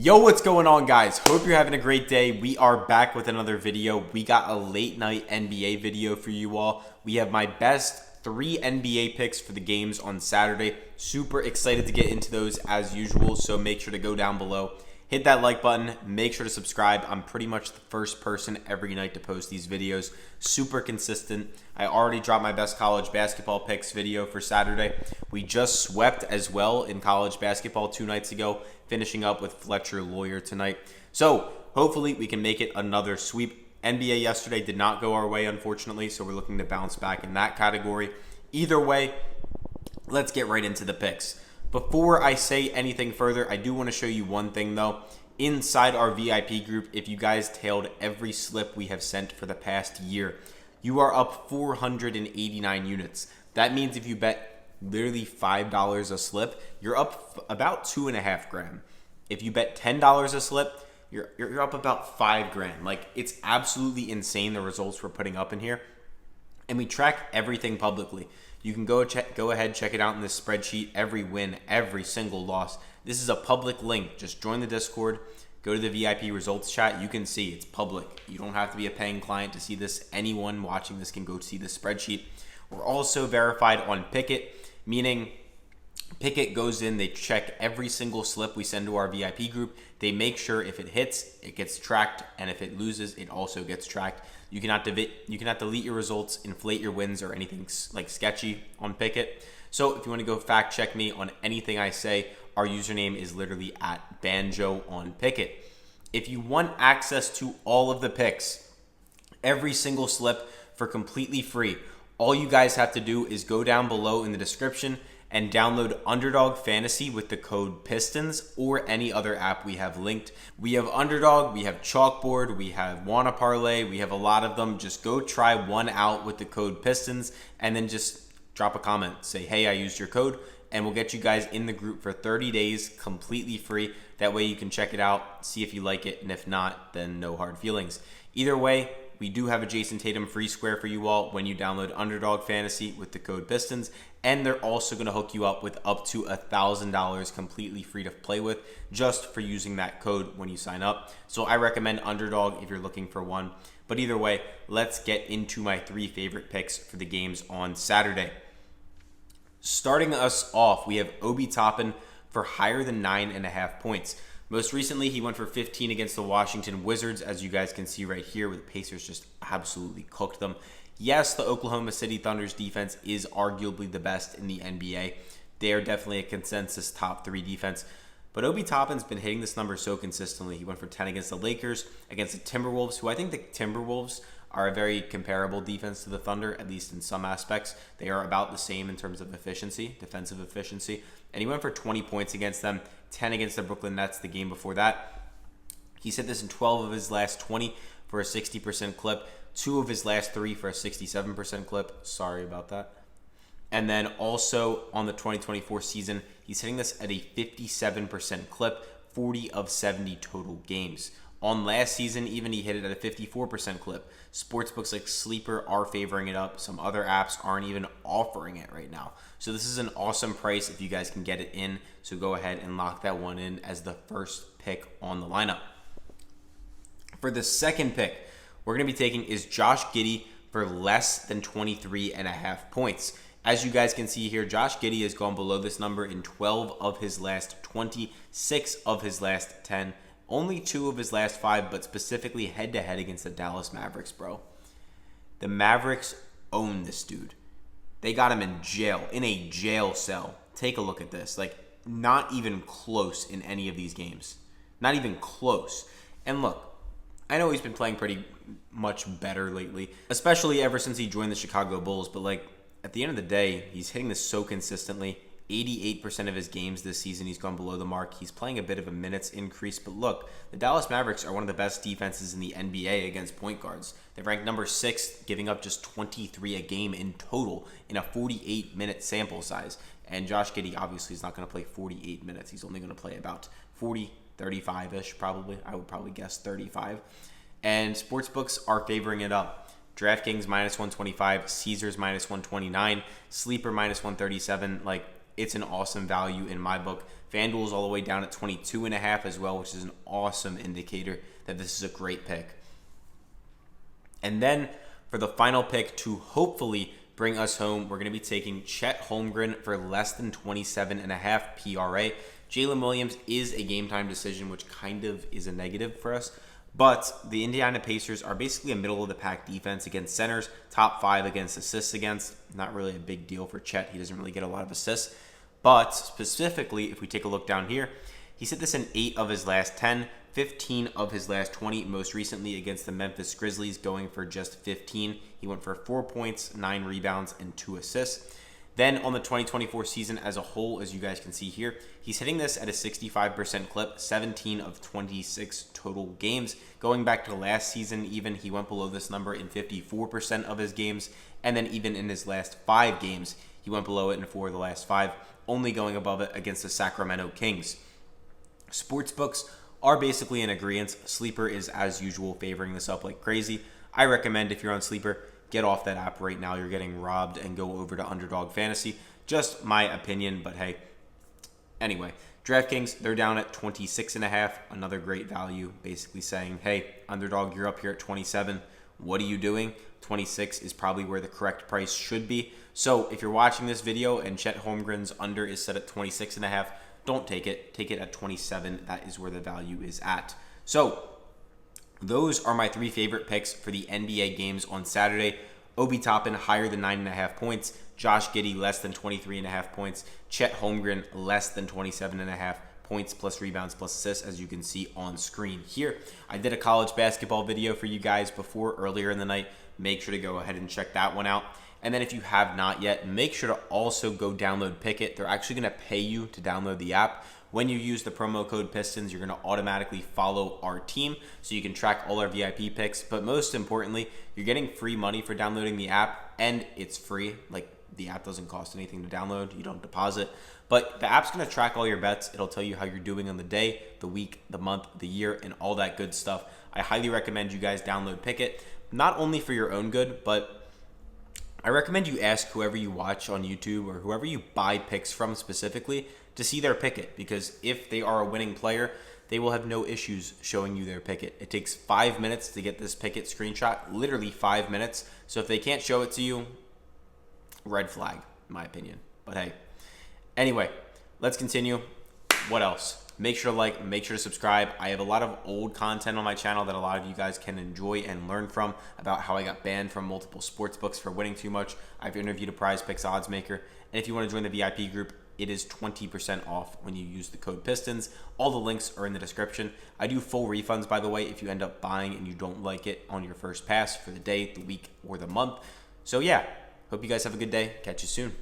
Yo, what's going on, guys? Hope you're having a great day. We are back with another video. We got a late night NBA video for you all. We have my best 3 NBA picks for the games on Saturday. Super excited to get into those as usual, so make sure to go down below. Hit that like button. Make sure to subscribe. I'm pretty much the first person every night to post these videos. Super consistent. I already dropped my best college basketball picks video for Saturday. We just swept as well in college basketball 2 nights ago, finishing up with Fletcher Lawyer tonight. So hopefully we can make it another sweep. NBA yesterday did not go our way, unfortunately, so we're looking to bounce back in that category. Either way, let's get right into the picks. Before I say anything further, I do want to show you one thing though. Inside our VIP group, if you guys tailed every slip we have sent for the past year, you are up 489 units. That means if you bet literally $5 a slip, you're up about 2.5 grand. If you bet $10 a slip, you're up about 5 grand. Like, it's absolutely insane the results we're putting up in here. And we track everything publicly. You can go ahead, check it out in this spreadsheet. Every win, every single loss. This is a public link. Just join the Discord. Go to the VIP results chat. You can see it's public. You don't have to be a paying client to see this. Anyone watching this can go see the spreadsheet. We're also verified on Pikkit, meaning Pikkit goes in, they check every single slip we send to our VIP group. They make sure if it hits, it gets tracked, and if it loses, it also gets tracked. You cannot delete your results, inflate your wins, or anything like sketchy on Pikkit. So if you want to go fact check me on anything I say, our username is literally @Banjo on Pikkit. If you want access to all of the picks, every single slip for completely free, all you guys have to do is go down below in the description and download Underdog Fantasy with the code PISTONS or any other app we have linked. We have Underdog, we have Chalkboard, we have Wanna Parlay, we have a lot of them. Just go try one out with the code PISTONS and then just drop a comment. Say, hey, I used your code, and we'll get you guys in the group for 30 days completely free. That way you can check it out, see if you like it, and if not, then no hard feelings. Either way, we do have a Jason Tatum free square for you all when you download Underdog Fantasy with the code PISTONS, and they're also going to hook you up with up to $1,000 completely free to play with just for using that code when you sign up. So I recommend Underdog if you're looking for one. But either way, let's get into my 3 favorite picks for the games on Saturday. Starting us off, we have Obi Toppin for higher than 9.5 points. Most recently, he went for 15 against the Washington Wizards, as you guys can see right here, where the Pacers just absolutely cooked them. Yes, the Oklahoma City Thunder's defense is arguably the best in the NBA. They are definitely a consensus top 3 defense. But Obi Toppin's been hitting this number so consistently. He went for 10 against the Lakers, against the Timberwolves, who I think the Timberwolves are a very comparable defense to the Thunder, at least in some aspects. They are about the same in terms of efficiency, defensive efficiency. And he went for 20 points against them, 10 against the Brooklyn Nets the game before that. He's hit this in 12 of his last 20 for a 60% clip, 2 of his last 3 for a 67% clip. Sorry about that. And then also on the 2024 season, he's hitting this at a 57% clip, 40 of 70 total games. On last season, even he hit it at a 54% clip. Sportsbooks like Sleeper are favoring it up. Some other apps aren't even offering it right now. So this is an awesome price if you guys can get it in. So go ahead and lock that one in as the first pick on the lineup. For the second pick, we're going to be taking is Josh Giddey for less than 23.5 points. As you guys can see here, Josh Giddey has gone below this number in 12 of his last 20, 6 of his last 10, only 2 of his last 5, but specifically head-to-head against the Dallas Mavericks, bro. The Mavericks own this dude. They got him in jail, in a jail cell. Take a look at this. Like, not even close in any of these games. Not even close. And look, I know he's been playing pretty much better lately, especially ever since he joined the Chicago Bulls, but like, at the end of the day, he's hitting this so consistently. 88% of his games this season, he's gone below the mark. He's playing a bit of a minutes increase, but look, the Dallas Mavericks are one of the best defenses in the NBA against point guards. They're ranked number 6, giving up just 23 a game in total in a 48-minute sample size. And Josh Giddey obviously is not going to play 48 minutes. He's only going to play about 40, 35-ish probably. I would probably guess 35. And sportsbooks are favoring it up. Draftkings minus 125, Caesars minus 129, Sleeper minus 137. Like, it's an awesome value in my book. Fanduel is all the way down at 22.5 as well, which is an awesome indicator that this is a great pick. And then for the final pick to hopefully bring us home, we're going to be taking Chet Holmgren for less than 27.5 PRA. Jalen Williams is a game time decision, which kind of is a negative for us. But the Indiana Pacers are basically a middle of the pack defense against centers, top 5 against assists against. Not really a big deal for Chet. He doesn't really get a lot of assists. But specifically, if we take a look down here, he's hit this in 8 of his last 10, 15 of his last 20, most recently against the Memphis Grizzlies, going for just 15. He went for 4 points, 9 rebounds, and 2 assists. Then on the 2024 season as a whole, as you guys can see here, he's hitting this at a 65% clip, 17 of 26 total games. Going back to last season, even, he went below this number in 54% of his games. And then even in his last 5 games, he went below it in 4 of the last 5, only going above it against the Sacramento Kings. Sportsbooks are basically in agreement. Sleeper is, as usual, favoring this up like crazy. I recommend, if you're on Sleeper, get off that app right now. You're getting robbed, and go over to Underdog Fantasy. Just my opinion, but hey. Anyway, Draftkings, they're down at 26.5. Another great value, basically saying, hey, Underdog, you're up here at 27. What are you doing? 26 is probably where the correct price should be. So if you're watching this video and Chet Holmgren's under is set at 26.5, don't take it. Take it at 27. That is where the value is at. So those are my 3 favorite picks for the NBA games on Saturday. Obi Toppin higher than 9.5 points. Josh Giddey less than 23.5 points. Chet Holmgren less than 27.5 points plus rebounds plus assists, as you can see on screen here. I did a college basketball video for you guys before earlier in the night. Make sure to go ahead and check that one out. And then if you have not yet, make sure to also go download Pikkit. They're actually going to pay you to download the app. When you use the promo code PISTONS, you're going to automatically follow our team so you can track all our VIP picks. But most importantly, you're getting free money for downloading the app, and it's free. Like, the app doesn't cost anything to download. You don't deposit. But the app's going to track all your bets. It'll tell you how you're doing on the day, the week, the month, the year, and all that good stuff. I highly recommend you guys download Pikkit, not only for your own good, but I recommend you ask whoever you watch on YouTube or whoever you buy picks from specifically to see their Pikkit, because if they are a winning player, they will have no issues showing you their Pikkit. It takes 5 minutes to get this Pikkit screenshot, literally 5 minutes. So if they can't show it to you, red flag, in my opinion. But hey, anyway, let's continue. What else? Make sure to like, make sure to subscribe. I have a lot of old content on my channel that a lot of you guys can enjoy and learn from, about how I got banned from multiple sports books for winning too much. I've interviewed a PrizePicks odds maker. And if you want to join the VIP group, it is 20% off when you use the code PISTONS. All the links are in the description. I do full refunds, by the way, if you end up buying and you don't like it on your first pass for the day, the week, or the month. So yeah, hope you guys have a good day. Catch you soon.